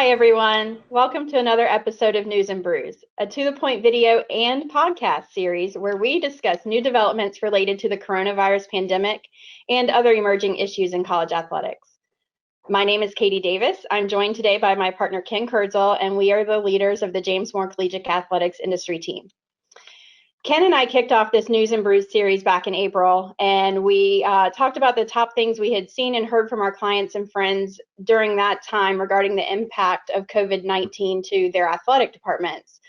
Hi, everyone. Welcome to another episode of News and Brews, a to-the-point video and podcast series where we discuss new developments related to the coronavirus pandemic and other emerging issues in college athletics. My name is Katie Davis. I'm joined today by my partner, Ken Kurtzel, and we are the leaders of the James Moore Collegiate Athletics industry team. Ken and I kicked off this News and Brews series back in April, and we talked about the top things we had seen and heard from our clients and friends during that time regarding the impact of COVID-19 to their athletic departments.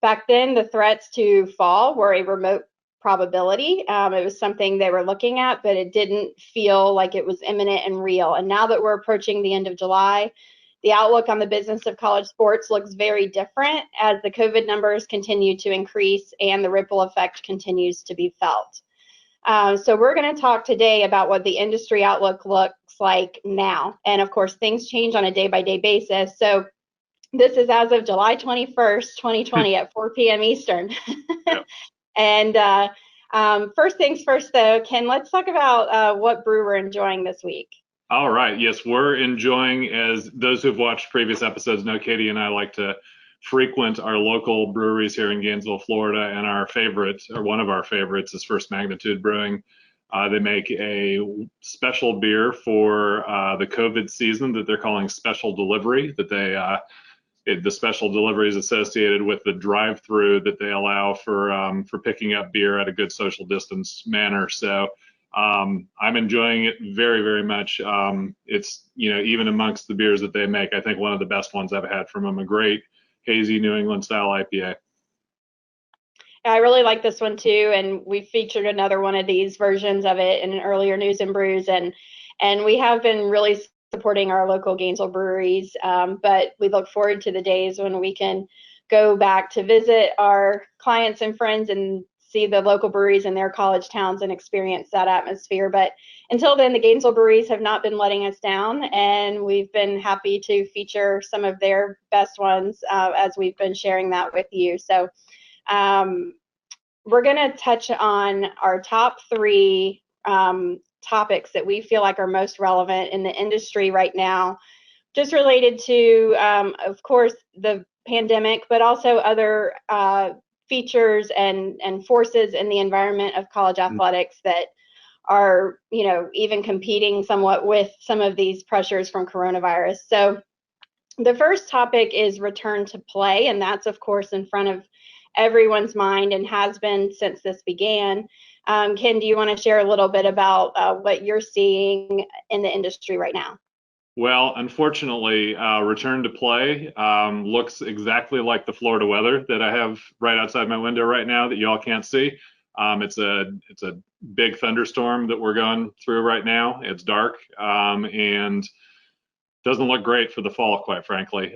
Back then, the threats to fall were a remote probability. It was something they were looking at, but it didn't feel like it was imminent and real. And now that we're approaching the end of July, the outlook on the business of college sports looks very different as the COVID numbers continue to increase and the ripple effect continues to be felt. So we're going to talk today about what the industry outlook looks like now. And of course, things change on a day-by-day basis. So this is as of July 21st, 2020 at 4 p.m. Eastern. Yep. And first things first, though, Ken, let's talk about what brew we're enjoying this week. All right. Yes, we're enjoying, as those who've watched previous episodes know, Katie and I like to frequent our local breweries here in Gainesville, Florida, and our favorite, or one of our favorites, is First Magnitude Brewing. They make a special beer for the COVID season that they're calling Special Delivery. The special delivery is associated with the drive-through that they allow for picking up beer at a good social distance manner. So I'm enjoying it very, very much. It's, even amongst the beers that they make, I think one of the best ones I've had from them, a great hazy New England style IPA. I really like this one too, and we featured another one of these versions of it in an earlier News and Brews, and we have been really supporting our local Gainesville breweries, but we look forward to the days when we can go back to visit our clients and friends and see the local breweries in their college towns and experience that atmosphere. But until then, the Gainesville breweries have not been letting us down, and we've been happy to feature some of their best ones as we've been sharing that with you. So we're going to touch on our top three topics that we feel like are most relevant in the industry right now, just related to, of course, the pandemic, but also other features and forces in the environment of college athletics that are, even competing somewhat with some of these pressures from coronavirus. So the first topic is return to play, and that's, of course, in front of everyone's mind and has been since this began. Ken, do you want to share a little bit about what you're seeing in the industry right now? Well, unfortunately, return to play looks exactly like the Florida weather that I have right outside my window right now that you all can't see. It's a big thunderstorm that we're going through right now. It's dark and doesn't look great for the fall, quite frankly.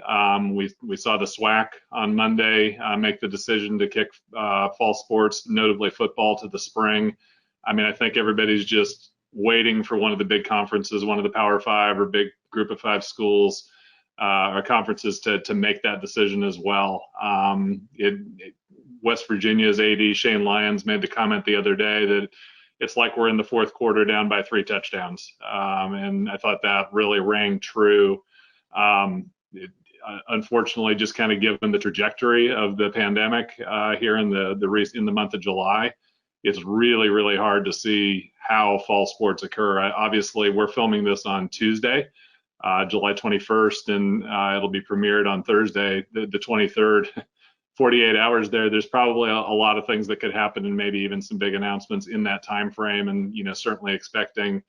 We saw the SWAC on Monday make the decision to kick fall sports, notably football, to the spring. I mean, I think everybody's just waiting for one of the big conferences, one of the Power Five or big Group of Five schools or conferences to make that decision as well. West Virginia's AD Shane Lyons made the comment the other day that it's like we're in the fourth quarter down by 3 touchdowns, and I thought that really rang true. Unfortunately, just kind of given the trajectory of the pandemic here in the month of July, it's really, really hard to see how fall sports occur. Obviously, we're filming this on Tuesday, July 21st, and it'll be premiered on Thursday, the 23rd. 48 hours there's probably a lot of things that could happen, and maybe even some big announcements in that time frame. And certainly expecting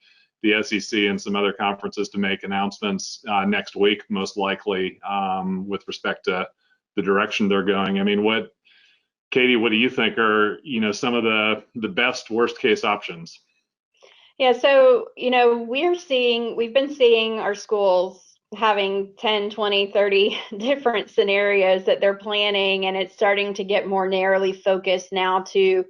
the SEC and some other conferences to make announcements next week, most likely, with respect to the direction they're going. I mean, Katie, what do you think are some of the best worst case options? Yeah, so we've been seeing our schools having 10, 20, 30 different scenarios that they're planning, and it's starting to get more narrowly focused now to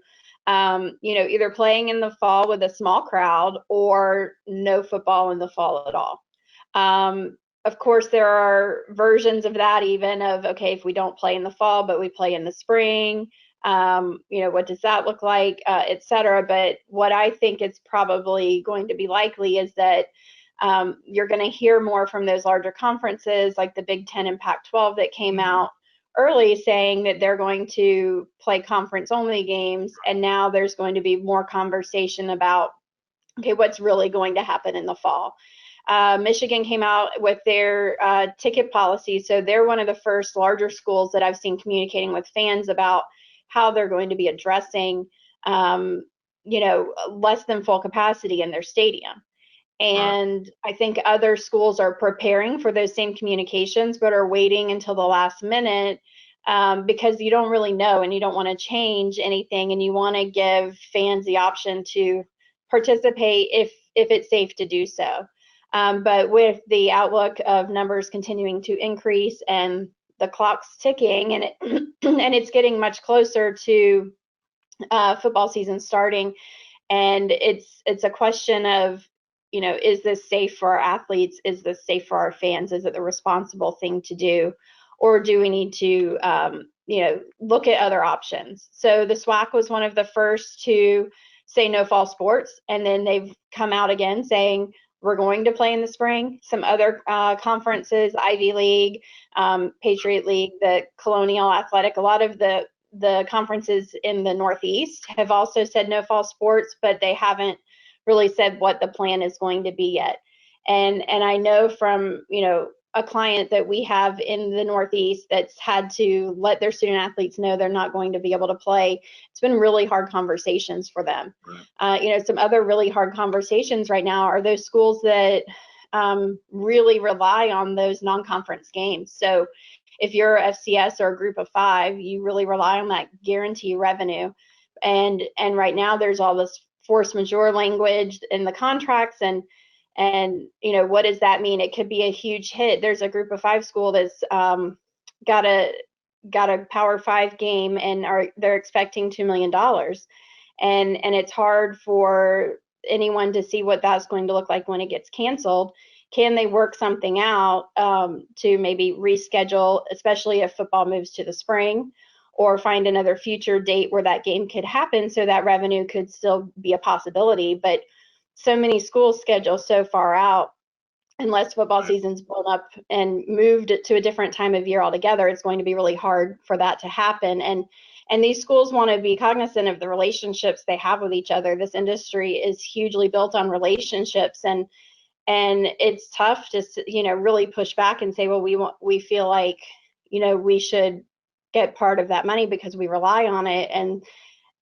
either playing in the fall with a small crowd or no football in the fall at all. Of course, there are versions of that even of, okay, if we don't play in the fall, but we play in the spring, what does that look like, et cetera. But what I think is probably going to be likely is that You're going to hear more from those larger conferences like the Big Ten and Pac-12 that came out early saying that they're going to play conference only games. And now there's going to be more conversation about, okay, what's really going to happen in the fall. Michigan came out with their ticket policy. So they're one of the first larger schools that I've seen communicating with fans about how they're going to be addressing, less than full capacity in their stadium. And I think other schools are preparing for those same communications, but are waiting until the last minute because you don't really know and you don't want to change anything, and you want to give fans the option to participate if it's safe to do so. But with the outlook of numbers continuing to increase and the clock's ticking, and and it's getting much closer to football season starting, and it's a question of, is this safe for our athletes? Is this safe for our fans? Is it the responsible thing to do? Or do we need to, look at other options? So the SWAC was one of the first to say no fall sports, and then they've come out again saying we're going to play in the spring. Some other conferences, Ivy League, Patriot League, the Colonial Athletic, a lot of the conferences in the Northeast have also said no fall sports, but they haven't really said what the plan is going to be yet. And I know from, a client that we have in the Northeast that's had to let their student athletes know they're not going to be able to play. It's been really hard conversations for them. Right. Some other really hard conversations right now are those schools that really rely on those non-conference games. So if you're FCS or a group of 5, you really rely on that guarantee revenue. And right now there's all this force majeure language in the contracts, and what does that mean? It could be a huge hit. There's a group of 5 school that's got a Power 5 game, and they're expecting $2 million. And it's hard for anyone to see what that's going to look like when it gets canceled. Can they work something out to maybe reschedule, especially if football moves to the spring, or find another future date where that game could happen so that revenue could still be a possibility? But so many schools schedule so far out, unless football season's blown up and moved to a different time of year altogether, it's going to be really hard for that to happen. And these schools want to be cognizant of the relationships they have with each other. This industry is hugely built on relationships, and it's tough to, really push back and say, well, we feel like, we should get part of that money because we rely on it,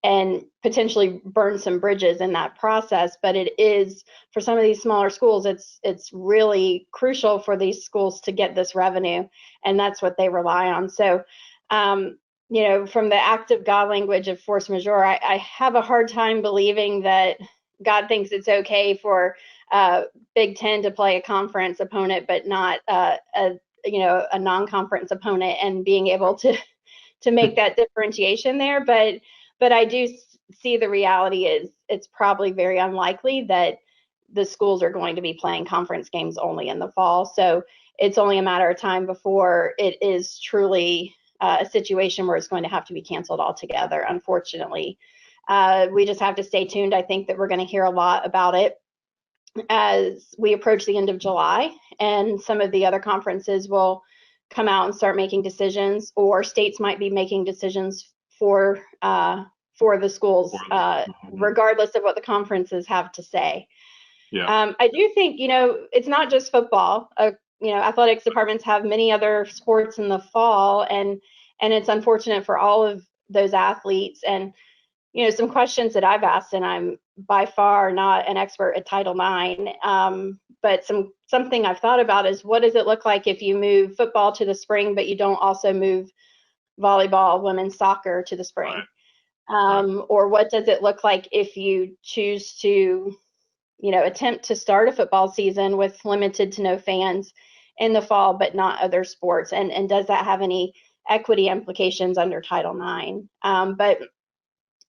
and potentially burn some bridges in that process. But it is, for some of these smaller schools, it's really crucial for these schools to get this revenue, and that's what they rely on. So, from the active God language of force majeure, I have a hard time believing that God thinks it's okay for Big Ten to play a conference opponent, but not a non-conference opponent, and being able to make that differentiation there. But I do see the reality is it's probably very unlikely that the schools are going to be playing conference games only in the fall. So it's only a matter of time before it is truly a situation where it's going to have to be canceled altogether, unfortunately. We just have to stay tuned. I think that we're going to hear a lot about it as we approach the end of July, and some of the other conferences will come out and start making decisions, or states might be making decisions for the schools, regardless of what the conferences have to say. Yeah. I do think, it's not just football. Athletics departments have many other sports in the fall, and it's unfortunate for all of those athletes. And some questions that I've asked, and I'm by far not an expert at Title IX, but something I've thought about is, what does it look like if you move football to the spring, but you don't also move volleyball, women's soccer to the spring? Right. Or what does it look like if you choose to, attempt to start a football season with limited to no fans in the fall, but not other sports? And does that have any equity implications under Title IX? But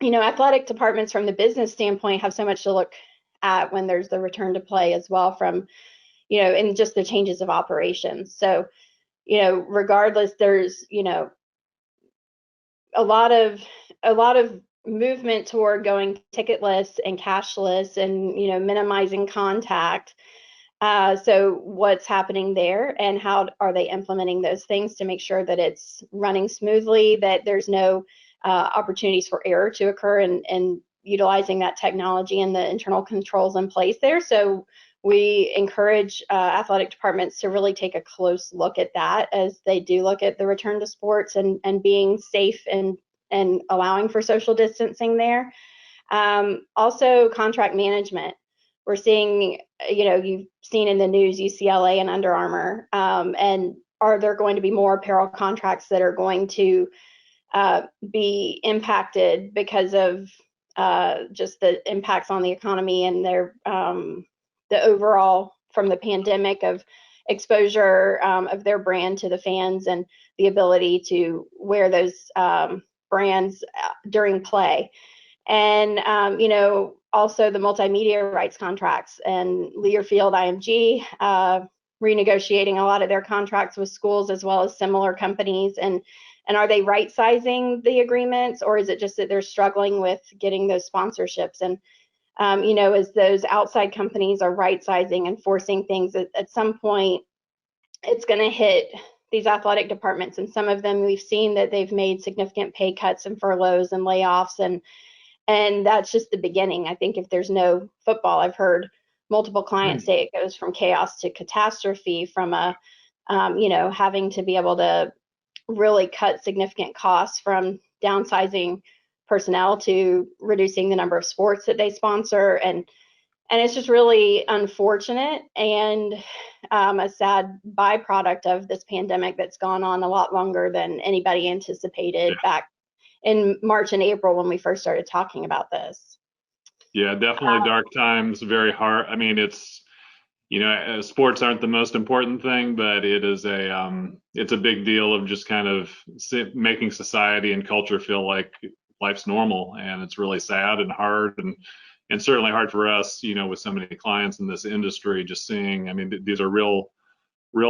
athletic departments from the business standpoint have so much to look at when there's the return to play as well, from, and just the changes of operations. So, regardless, there's, a lot of movement toward going ticketless and cashless, and, minimizing contact. So what's happening there, and how are they implementing those things to make sure that it's running smoothly, that there's no opportunities for error to occur, and utilizing that technology and the internal controls in place there. So we encourage athletic departments to really take a close look at that as they do look at the return to sports, and being safe and allowing for social distancing there. Also, contract management. We're seeing, you've seen in the news UCLA and Under Armour, and are there going to be more apparel contracts that are going to be impacted because of just the impacts on the economy and the overall from the pandemic of exposure of their brand to the fans, and the ability to wear those brands during play. And also the multimedia rights contracts, and Learfield IMG renegotiating a lot of their contracts with schools as well as similar companies. And are they right sizing the agreements, or is it just that they're struggling with getting those sponsorships? And as those outside companies are right sizing and forcing things, at some point it's going to hit these athletic departments. And some of them, we've seen that they've made significant pay cuts and furloughs and layoffs, and that's just the beginning. I think if there's no football, I've heard multiple clients say it goes from chaos to catastrophe, from having to be able to really cut significant costs, from downsizing personnel to reducing the number of sports that they sponsor. And it's just really unfortunate, and a sad byproduct of this pandemic that's gone on a lot longer than anybody anticipated back in March and April when we first started talking about this. Yeah, definitely dark times, very hard. I mean, it's, sports aren't the most important thing, but it's a big deal of just kind of making society and culture feel like life's normal. And it's really sad and hard, and certainly hard for us, with so many clients in this industry, just seeing, I mean, these are real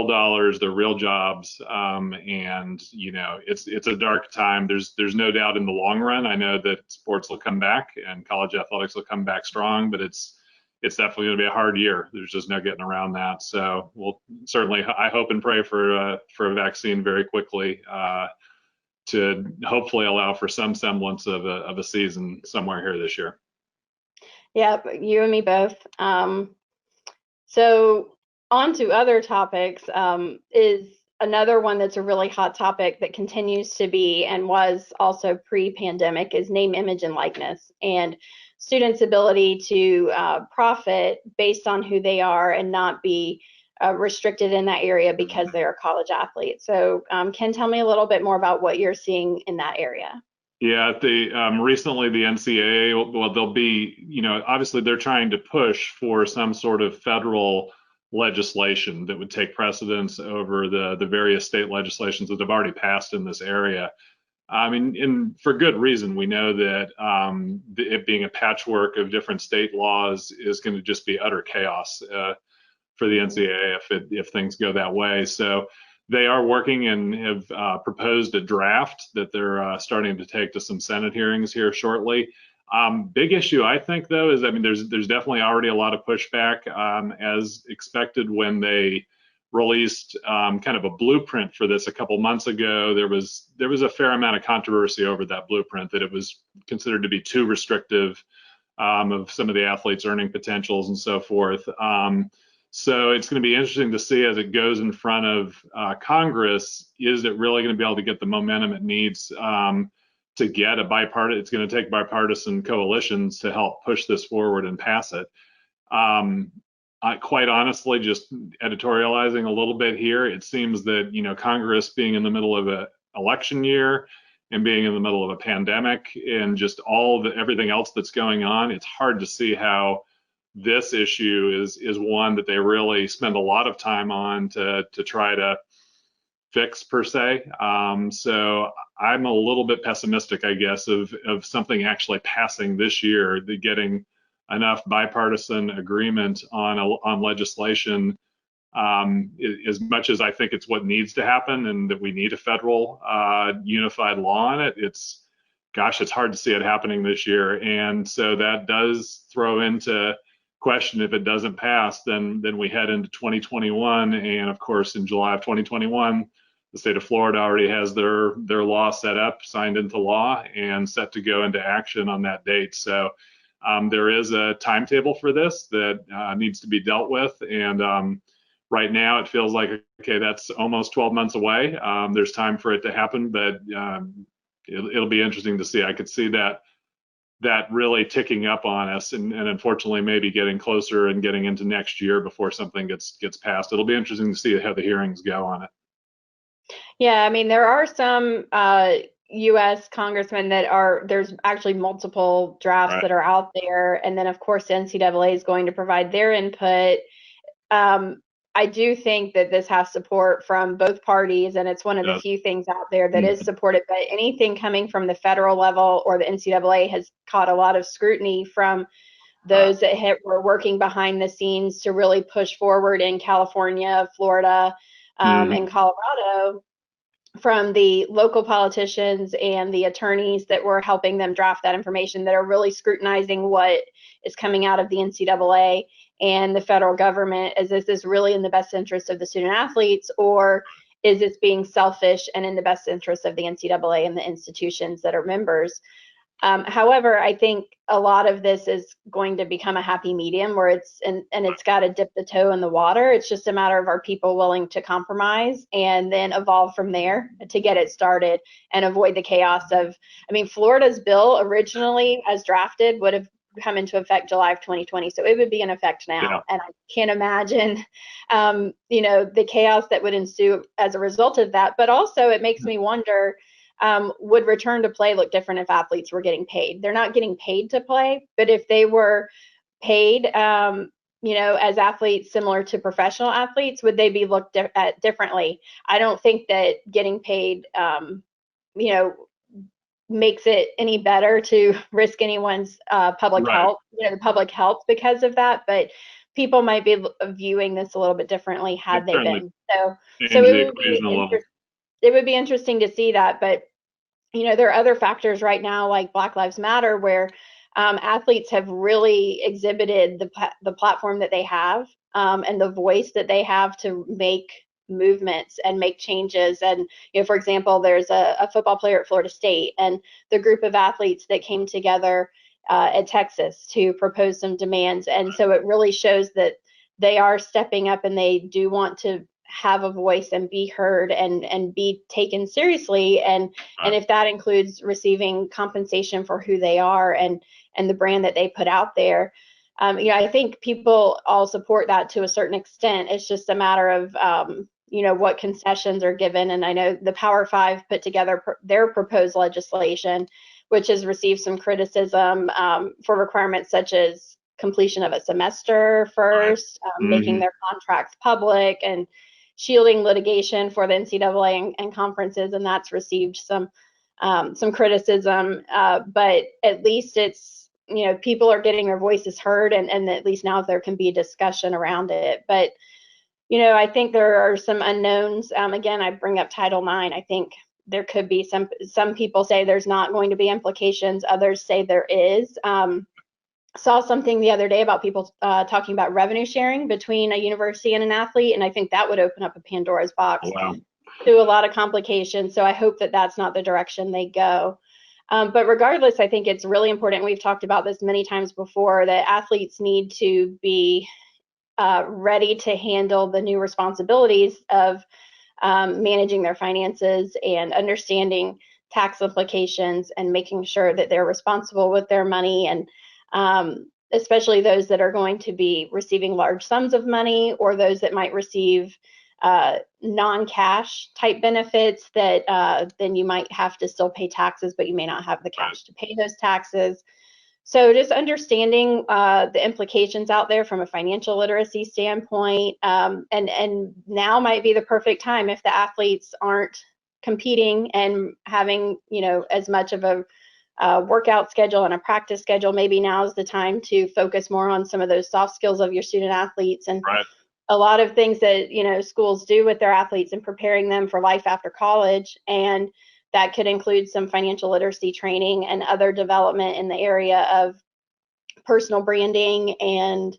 dollars, they're real jobs. And it's a dark time. There's no doubt in the long run, I know that sports will come back and college athletics will come back strong, but it's definitely going to be a hard year. There's just no getting around that. So we'll certainly, I hope and pray for a vaccine very quickly, to hopefully allow for some semblance of a season somewhere here this year. Yeah, you and me both. So on to other topics, is another one that's a really hot topic that continues to be, and was also pre-pandemic, is name, image, and likeness, and students' ability to profit based on who they are and not be restricted in that area because they're a college athlete. So Ken, tell me a little bit more about what you're seeing in that area. Yeah, recently the NCAA, well, they'll be, obviously they're trying to push for some sort of federal legislation that would take precedence over the various state legislations that have already passed in this area. I mean, and for good reason. We know that it being a patchwork of different state laws is going to just be utter chaos for the NCAA if things go that way. So they are working and have proposed a draft that they're starting to take to some Senate hearings here shortly. Big issue, I think, though, is, I mean, there's definitely already a lot of pushback, as expected when they released kind of a blueprint for this a couple months ago. There was a fair amount of controversy over that blueprint, that it was considered to be too restrictive of some of the athletes' earning potentials and so forth. So it's going to be interesting to see as it goes in front of Congress, is it really going to be able to get the momentum it needs to get a bipartisan? It's going to take bipartisan coalitions to help push this forward and pass it. Quite honestly, just editorializing a little bit here, it seems that, Congress being in the middle of an election year and being in the middle of a pandemic and just everything else that's going on, it's hard to see how this issue is one that they really spend a lot of time on to try to fix, per se. So I'm a little bit pessimistic, I guess, of something actually passing this year, getting enough bipartisan agreement on legislation, as much as I think it's what needs to happen and that we need a federal unified law on it. It's hard to see it happening this year. And so that does throw into question. If it doesn't pass, then we head into 2021, and of course in July of 2021, the state of Florida already has their law set up, signed into law, and set to go into action on that date. So there is a timetable for this that needs to be dealt with, and right now it feels like, okay, that's almost 12 months away. There's time for it to happen, but it'll be interesting to see. I could see that really ticking up on us, and unfortunately maybe getting closer and getting into next year before something gets passed. It'll be interesting to see how the hearings go on it. Yeah, I mean, there are some U.S. congressmen there's actually multiple drafts Right. that are out there. And then, of course, the NCAA is going to provide their input. I do think that this has support from both parties, and it's one of the few things out there that is supported. But anything coming from the federal level or the NCAA has caught a lot of scrutiny from those that were working behind the scenes to really push forward in California, Florida, and Colorado, from the local politicians and the attorneys that were helping them draft that information, that are really scrutinizing what is coming out of the NCAA and the federal government. Is this really in the best interest of the student athletes, or is this being selfish and in the best interest of the NCAA and the institutions that are members? However, I think a lot of this is going to become a happy medium where it's got to dip the toe in the water. It's just a matter of, are people willing to compromise and then evolve from there to get it started and avoid the chaos of, I mean, Florida's bill originally as drafted would have come into effect July of 2020. So it would be in effect now. Yeah. And I can't imagine, the chaos that would ensue as a result of that. But also it makes me wonder, would return to play look different if athletes were getting paid? They're not getting paid to play, but if they were paid, as athletes similar to professional athletes, would they be looked at differently? I don't think that getting paid, makes it any better to risk anyone's public health, the public health because of that. But people might be viewing this a little bit differently had they been. So it would be interesting to see that. But there are other factors right now, like Black Lives Matter, where athletes have really exhibited the platform that they have, and the voice that they have to make movements and make changes. And for example, there's a football player at Florida State, and the group of athletes that came together at Texas to propose some demands. And so it really shows that they are stepping up and they do want to have a voice and be heard and be taken seriously, and if that includes receiving compensation for who they are and the brand that they put out there, I think people all support that to a certain extent. It's just a matter of what concessions are given. And I know the Power Five put together their proposed legislation, which has received some criticism for requirements such as completion of a semester first, making their contracts public, and shielding litigation for the NCAA and conferences, and that's received some criticism. But at least it's, people are getting their voices heard, and at least now there can be a discussion around it. But I think there are some unknowns. Again, I bring up Title IX. I think there could be some people say there's not going to be implications. Others say there is. Saw something the other day about people talking about revenue sharing between a university and an athlete, and I think that would open up a Pandora's box to a lot of complications. So I hope that that's not the direction they go. But regardless, I think it's really important, we've talked about this many times before, that athletes need to be ready to handle the new responsibilities of managing their finances and understanding tax implications and making sure that they're responsible with their money, and especially those that are going to be receiving large sums of money, or those that might receive non-cash type benefits that then you might have to still pay taxes, but you may not have the cash to pay those taxes. So just understanding the implications out there from a financial literacy standpoint, and now might be the perfect time if the athletes aren't competing and having as much of a workout schedule and a practice schedule. Maybe now is the time to focus more on some of those soft skills of your student athletes, and a lot of things that schools do with their athletes and preparing them for life after college. And that could include some financial literacy training and other development in the area of personal branding and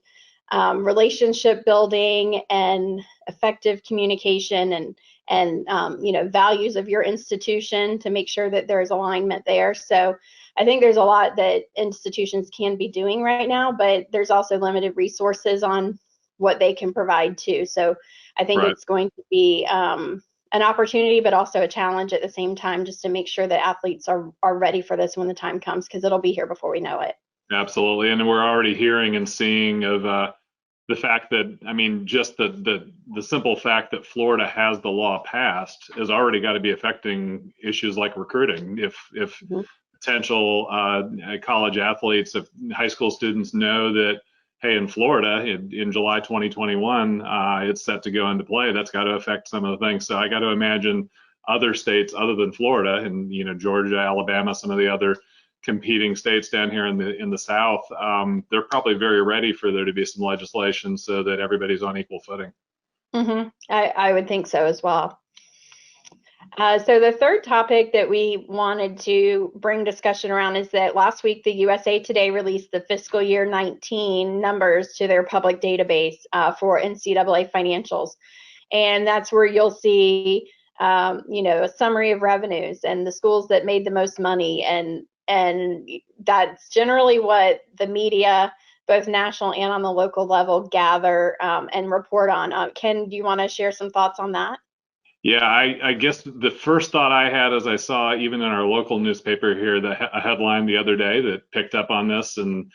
relationship building and effective communication and values of your institution to make sure that there's alignment there. So I think there's a lot that institutions can be doing right now, but there's also limited resources on what they can provide too. So I think Right. it's going to be an opportunity, but also a challenge at the same time, just to make sure that athletes are ready for this when the time comes, because it'll be here before we know it. Absolutely. And we're already hearing and seeing of the fact that, I mean, just the simple fact that Florida has the law passed has already got to be affecting issues like recruiting. If Mhm. potential college athletes, if high school students know that, hey, in Florida in July 2021, it's set to go into play, that's got to affect some of the things. So I got to imagine other states other than Florida, and Georgia, Alabama, some of the other competing states down here in the South, they're probably very ready for there to be some legislation so that everybody's on equal footing. Mm-hmm. I would think so as well. So the third topic that we wanted to bring discussion around is that last week the USA Today released the fiscal year 19 numbers to their public database for NCAA financials. And that's where you'll see, a summary of revenues and the schools that made the most money. And that's generally what the media, both national and on the local level, gather and report on. Ken, do you want to share some thoughts on that? Yeah, I guess the first thought I had as I saw even in our local newspaper here a headline the other day that picked up on this and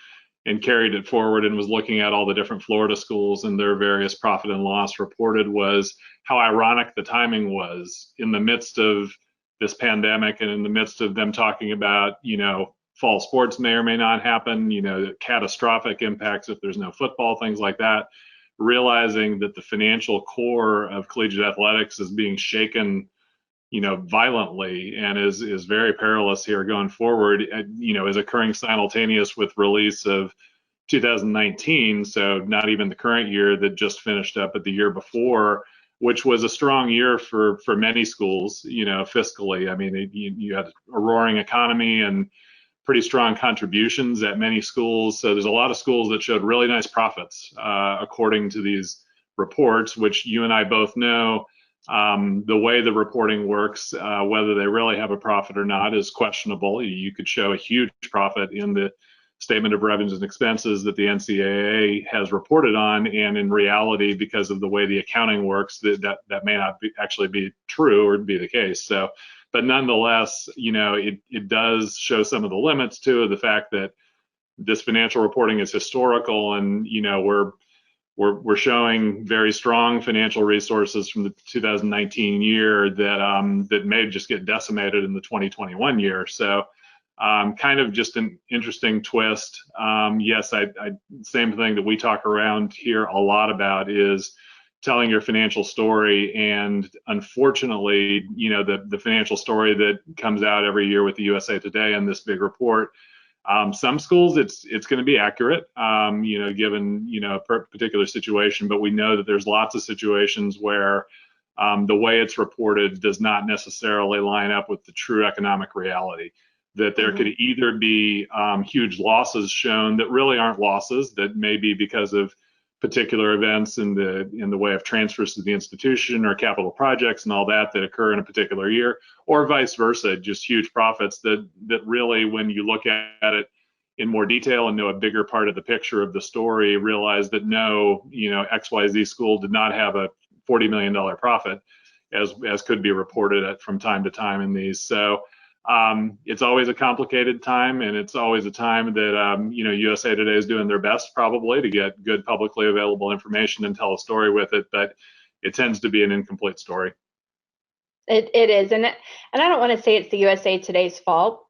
carried it forward and was looking at all the different Florida schools and their various profit and loss reported was how ironic the timing was in the midst of this pandemic and in the midst of them talking about, fall sports may or may not happen, catastrophic impacts if there's no football, things like that, realizing that the financial core of collegiate athletics is being shaken, violently and is very perilous here going forward, is occurring simultaneous with release of 2019. So not even the current year that just finished up, but the year before, which was a strong year for many schools, fiscally. I mean, you had a roaring economy and pretty strong contributions at many schools. So there's a lot of schools that showed really nice profits, according to these reports, which you and I both know. The way the reporting works, whether they really have a profit or not, is questionable. You could show a huge profit in the statement of revenues and expenses that the NCAA has reported on, and in reality, because of the way the accounting works, that may not actually be true or be the case. So, but nonetheless, it does show some of the limits to the fact that this financial reporting is historical, and we're showing very strong financial resources from the 2019 year that may just get decimated in the 2021 year. So kind of just an interesting twist. Yes, same thing that we talk around here a lot about is telling your financial story. And unfortunately, the financial story that comes out every year with the USA Today and this big report, some schools it's going to be accurate, given a particular situation. But we know that there's lots of situations where the way it's reported does not necessarily line up with the true economic reality. That there could either be huge losses shown that really aren't losses, that may be because of particular events in the way of transfers to the institution or capital projects and all that occur in a particular year, or vice versa, just huge profits that really, when you look at it in more detail and know a bigger part of the picture of the story, realize that no, XYZ school did not have a $40 million profit as could be reported from time to time in these. So it's always a complicated time, and it's always a time that USA Today is doing their best probably to get good publicly available information and tell a story with it, but it tends to be an incomplete story. It is, and I don't want to say it's the USA Today's fault.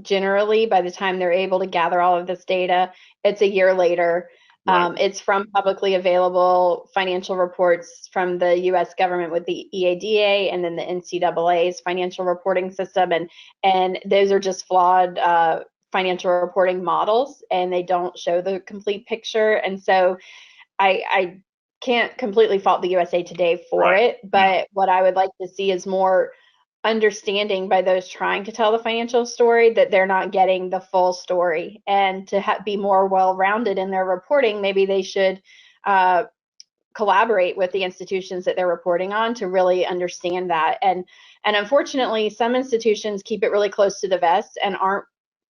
Generally, by the time they're able to gather all of this data, it's a year later. Right. It's from publicly available financial reports from the U.S. government with the EADA and then the NCAA's financial reporting system, and those are just flawed financial reporting models, and they don't show the complete picture. And so, I can't completely fault the USA Today for it, but what I would like to see is more understanding by those trying to tell the financial story that they're not getting the full story. And to be more well-rounded in their reporting, maybe they should collaborate with the institutions that they're reporting on to really understand that. And unfortunately, some institutions keep it really close to the vest and aren't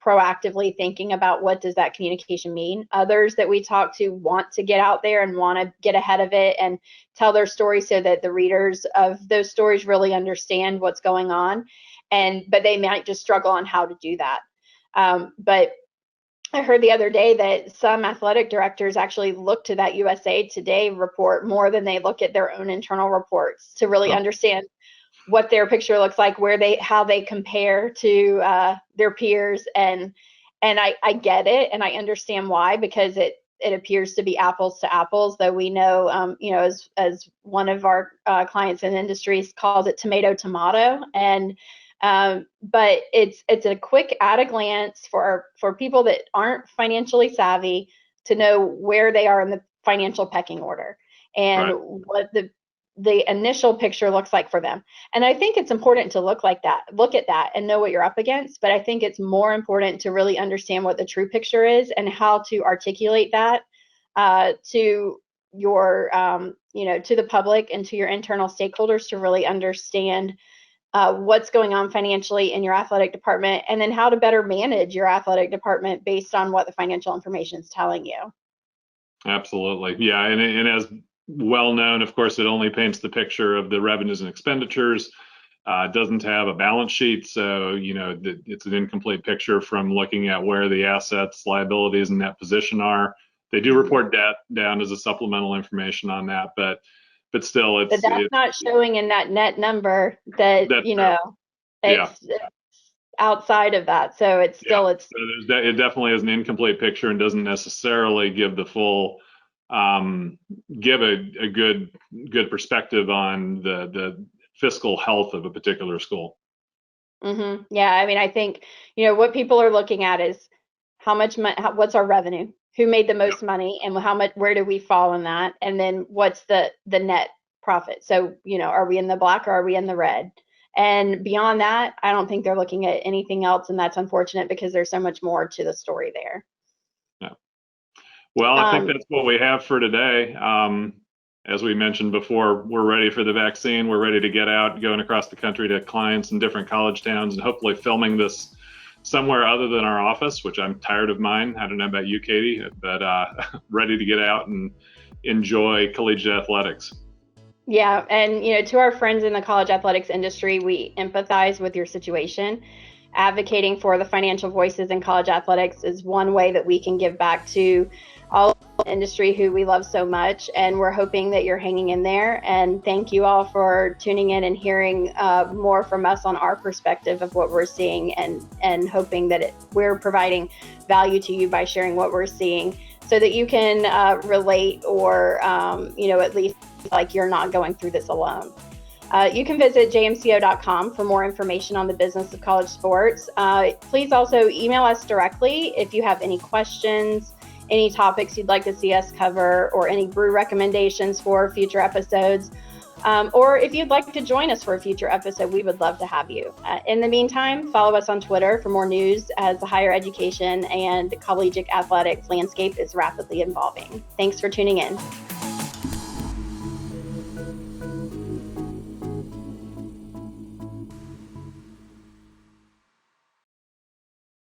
proactively thinking about what does that communication mean. Others that we talk to want to get out there and want to get ahead of it and tell their story so that the readers of those stories really understand what's going on. But they might just struggle on how to do that. But I heard the other day that some athletic directors actually look to that USA Today report more than they look at their own internal reports to really understand what their picture looks like, how they compare to their peers. And I get it, and I understand why, because it appears to be apples to apples, though we know, as one of our clients in industries calls it tomato. And but it's a quick at a glance for people that aren't financially savvy to know where they are in the financial pecking order and what the initial picture looks like for them. And I think it's important to look at that and know what you're up against. But I think it's more important to really understand what the true picture is and how to articulate that to your, to the public and to your internal stakeholders to really understand what's going on financially in your athletic department, and then how to better manage your athletic department based on what the financial information is telling you. Absolutely. Yeah. And as well known, of course, it only paints the picture of the revenues and expenditures. It doesn't have a balance sheet. So, it's an incomplete picture from looking at where the assets, liabilities, and net position are. They do report debt down as a supplemental information on that, but still, that's not showing in that net number that, it's outside of that. So it's still, it definitely is an incomplete picture and doesn't necessarily give the full, give a good perspective on the fiscal health of a particular school. Mm-hmm. Yeah. I mean, I think, what people are looking at is how much money, what's our revenue, who made the most money, and where do we fall in that? And then what's the net profit? So, are we in the black or are we in the red? And beyond that, I don't think they're looking at anything else. And that's unfortunate because there's so much more to the story there. Yeah. Well, I think that's what we have for today. As we mentioned before, we're ready for the vaccine. We're ready to get out, going across the country to clients in different college towns, and hopefully filming this somewhere other than our office, which I'm tired of mine. I don't know about you, Katie, but ready to get out and enjoy collegiate athletics. Yeah. And, to our friends in the college athletics industry, we empathize with your situation. Advocating for the financial voices in college athletics is one way that we can give back to all the industry who we love so much. And we're hoping that you're hanging in there. And thank you all for tuning in and hearing more from us on our perspective of what we're seeing, and hoping that we're providing value to you by sharing what we're seeing so that you can relate or, at least like you're not going through this alone. You can visit jmco.com for more information on the business of college sports. Please also email us directly if you have any questions, any topics you'd like to see us cover, or any brew recommendations for future episodes. Or if you'd like to join us for a future episode, we would love to have you. In the meantime, follow us on Twitter for more news as the higher education and collegiate athletics landscape is rapidly evolving. Thanks for tuning in.